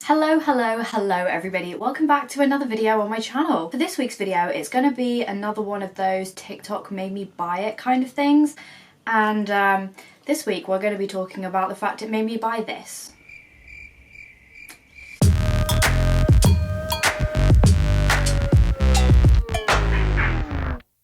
Hello everybody, welcome back to another video on my channel. For this week's video it's going to be another one of those TikTok made me buy it kind of things, and this week we're going to be talking about the fact it made me buy this.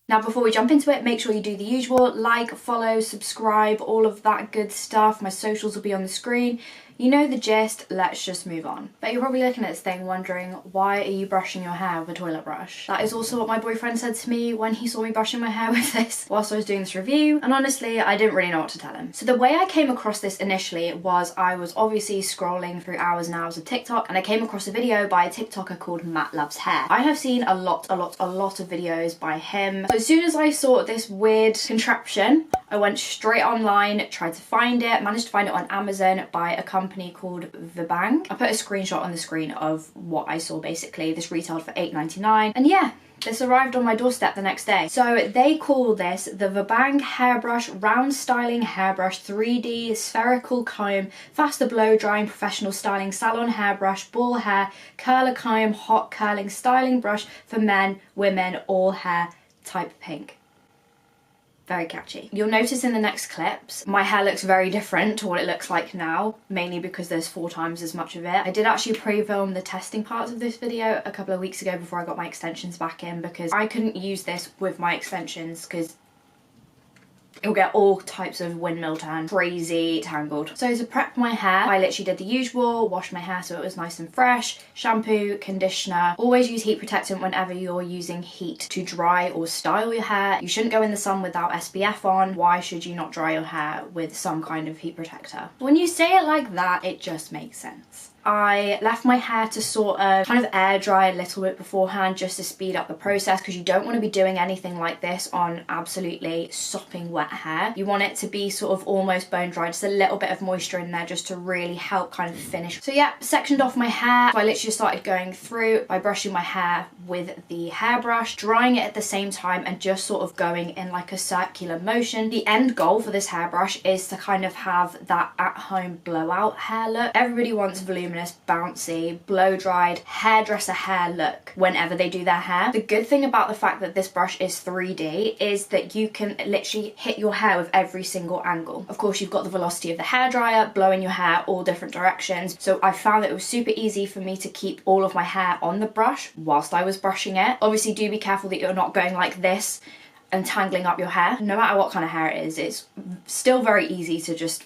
Now before we jump into it, make sure you do the usual, like, follow, subscribe, all of that good stuff. My socials will be on the screen. You know the gist, let's just move on. But you're probably looking at this thing wondering, why are you brushing your hair with a toilet brush? That is also what my boyfriend said to me when he saw me brushing my hair with this whilst I was doing this review, and honestly I didn't really know what to tell him. So the way I came across this initially was I was obviously scrolling through hours and hours of TikTok, and I came across a video by a TikToker called Matt Loves Hair. I have seen a lot of videos by him. So as soon as I saw this weird contraption, I went straight online, tried to find it, managed to find it on Amazon by a company called Vibbang. I put a screenshot on the screen of what I saw basically. This retailed for $8.99, and yeah, this arrived on my doorstep the next day. So they call this the Vibbang Hairbrush Round Styling Hairbrush 3D Spherical Comb Faster Blow Drying Professional Styling Salon Hairbrush Ball Hair Curler Comb Hot Curling Styling Brush for men, women, all hair type pink. Very catchy. You'll notice in the next clips, my hair looks very different to what it looks like now, mainly because there's 4 times as much of it. I did actually pre-film the testing parts of this video a couple of weeks ago before I got my extensions back in, because I couldn't use this with my extensions because it'll get all types of windmill turn, crazy tangled. So to prep my hair, I literally did the usual, washed my hair so it was nice and fresh, shampoo, conditioner. Always use heat protectant whenever you're using heat to dry or style your hair. You shouldn't go in the sun without SPF on. Why should you not dry your hair with some kind of heat protector? When you say it like that, it just makes sense. I left my hair to sort of kind of air dry a little bit beforehand just to speed up the process, because you don't want to be doing anything like this on absolutely sopping wet hair. You want it to be sort of almost bone dry, just a little bit of moisture in there just to really help kind of finish. So yeah, sectioned off my hair. So I literally just started going through by brushing my hair with the hairbrush, drying it at the same time and just sort of going in like a circular motion. The end goal for this hairbrush is to kind of have that at-home blowout hair look. Everybody wants voluminous, bouncy, blow-dried, hairdresser hair look whenever they do their hair. The good thing about the fact that this brush is 3D is that you can literally hit your hair with every single angle. Of course, you've got the velocity of the hairdryer blowing your hair all different directions, so I found that it was super easy for me to keep all of my hair on the brush whilst I was brushing it. Obviously, do be careful that you're not going like this and tangling up your hair. No matter what kind of hair it is, it's still very easy to just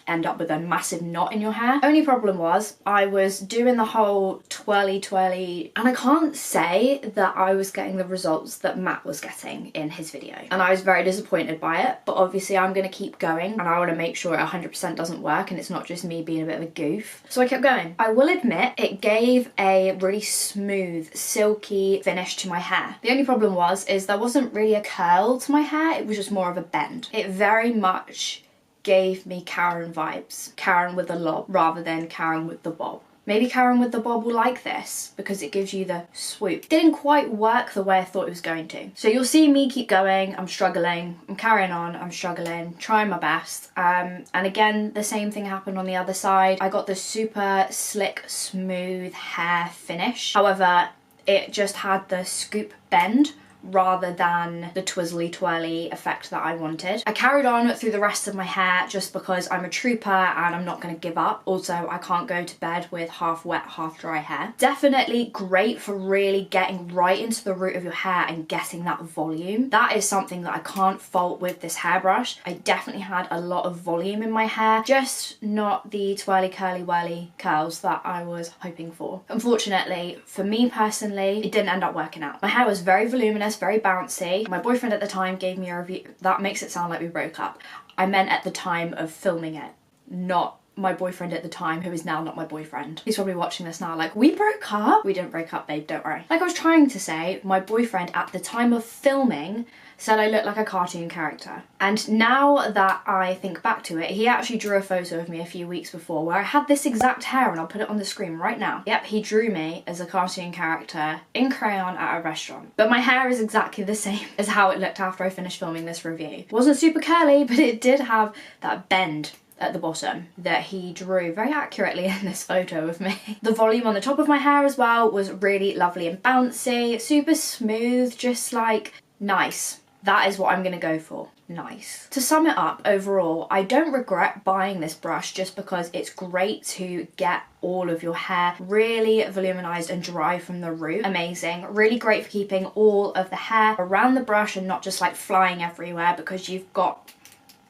end up with a massive knot in your hair. Only problem was I was doing the whole twirly, and I can't say that I was getting the results that Matt was getting in his video, and I was very disappointed by it. But obviously I'm gonna keep going, and I want to make sure it 100% doesn't work and it's not just me being a bit of a goof. So I kept going. I will admit it gave a really smooth, silky finish to my hair. The only problem is there wasn't really a curl to my hair, it was just more of a bend. It very much gave me Karen vibes. Karen with a lob rather than Karen with the bob. Maybe Karen with the bob will like this because it gives you the swoop. Didn't quite work the way I thought it was going to. So you'll see me keep going, I'm struggling, I'm carrying on, I'm struggling, trying my best. And again, the same thing happened on the other side. I got the super slick, smooth hair finish. However, it just had the scoop bend rather than the twizzly twirly effect that I wanted. I carried on through the rest of my hair just because I'm a trooper and I'm not going to give up. Also, I can't go to bed with half wet, half dry hair. Definitely great for really getting right into the root of your hair and getting that volume. That is something that I can't fault with this hairbrush. I definitely had a lot of volume in my hair, just not the twirly curly whirly curls that I was hoping for. Unfortunately, for me personally, it didn't end up working out. My hair was very voluminous, very bouncy. My boyfriend at the time gave me a review. That makes it sound like we broke up. I meant at the time of filming it, not my boyfriend at the time, who is now not my boyfriend. He's probably watching this now like, we broke up? We didn't break up, babe, don't worry. Like I was trying to say, my boyfriend at the time of filming said I looked like a cartoon character. And now that I think back to it, he actually drew a photo of me a few weeks before where I had this exact hair, and I'll put it on the screen right now. Yep, he drew me as a cartoon character in crayon at a restaurant. But my hair is exactly the same as how it looked after I finished filming this review. It wasn't super curly, but it did have that bend at the bottom that he drew very accurately in this photo of me. The volume on the top of my hair as well was really lovely and bouncy, super smooth, just like nice. That is what I'm gonna go for. Nice. To sum it up, overall, I don't regret buying this brush just because it's great to get all of your hair really voluminized and dry from the root. Amazing. Really great for keeping all of the hair around the brush and not just like flying everywhere, because you've got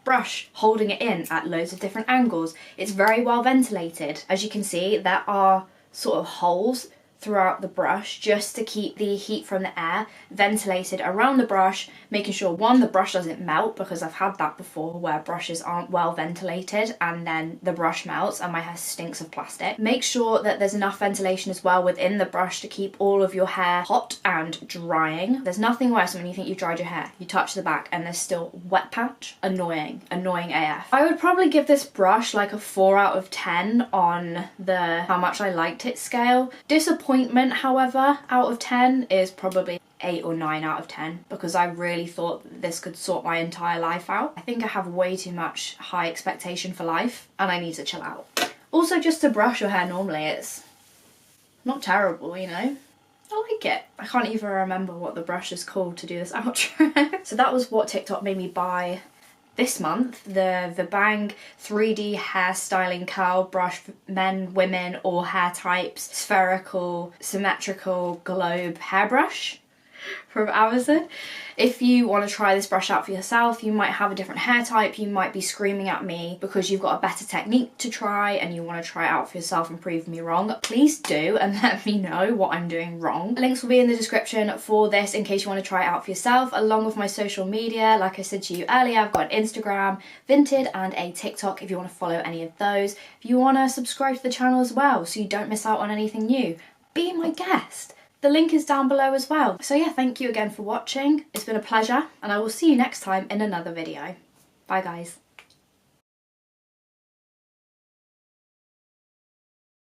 brush holding it in at loads of different angles. It's very well ventilated. As you can see, there are sort of holes throughout the brush just to keep the heat from the air ventilated around the brush, making sure, one, the brush doesn't melt, because I've had that before where brushes aren't well ventilated and then the brush melts and my hair stinks of plastic. Make sure that there's enough ventilation as well within the brush to keep all of your hair hot and drying. There's nothing worse than when you think you've dried your hair, you touch the back and there's still wet patch. Annoying AF. I would probably give this brush like a 4 out of 10 on the how much I liked it scale. Disappointment, however, out of 10 is probably 8 or 9 out of 10, because I really thought that this could sort my entire life out. I think I have way too much high expectation for life and I need to chill out. Also, just to brush your hair normally, it's not terrible, you know? I like it. I can't even remember what the brush is called to do this outro. So that was what TikTok made me buy this month, the Vibbang 3D hairstyling curl brush for men, women, all hair types, spherical, symmetrical globe hairbrush from Amazon. If you want to try this brush out for yourself, you might have a different hair type, you might be screaming at me because you've got a better technique to try and you want to try it out for yourself and prove me wrong, please do and let me know what I'm doing wrong. Links will be in the description for this in case you want to try it out for yourself, along with my social media. Like I said to you earlier, I've got an Instagram, Vinted, and a TikTok if you want to follow any of those. If you want to subscribe to the channel as well so you don't miss out on anything new, be my guest. The link is down below as well. So yeah, thank you again for watching. It's been a pleasure and I will see you next time in another video. Bye guys.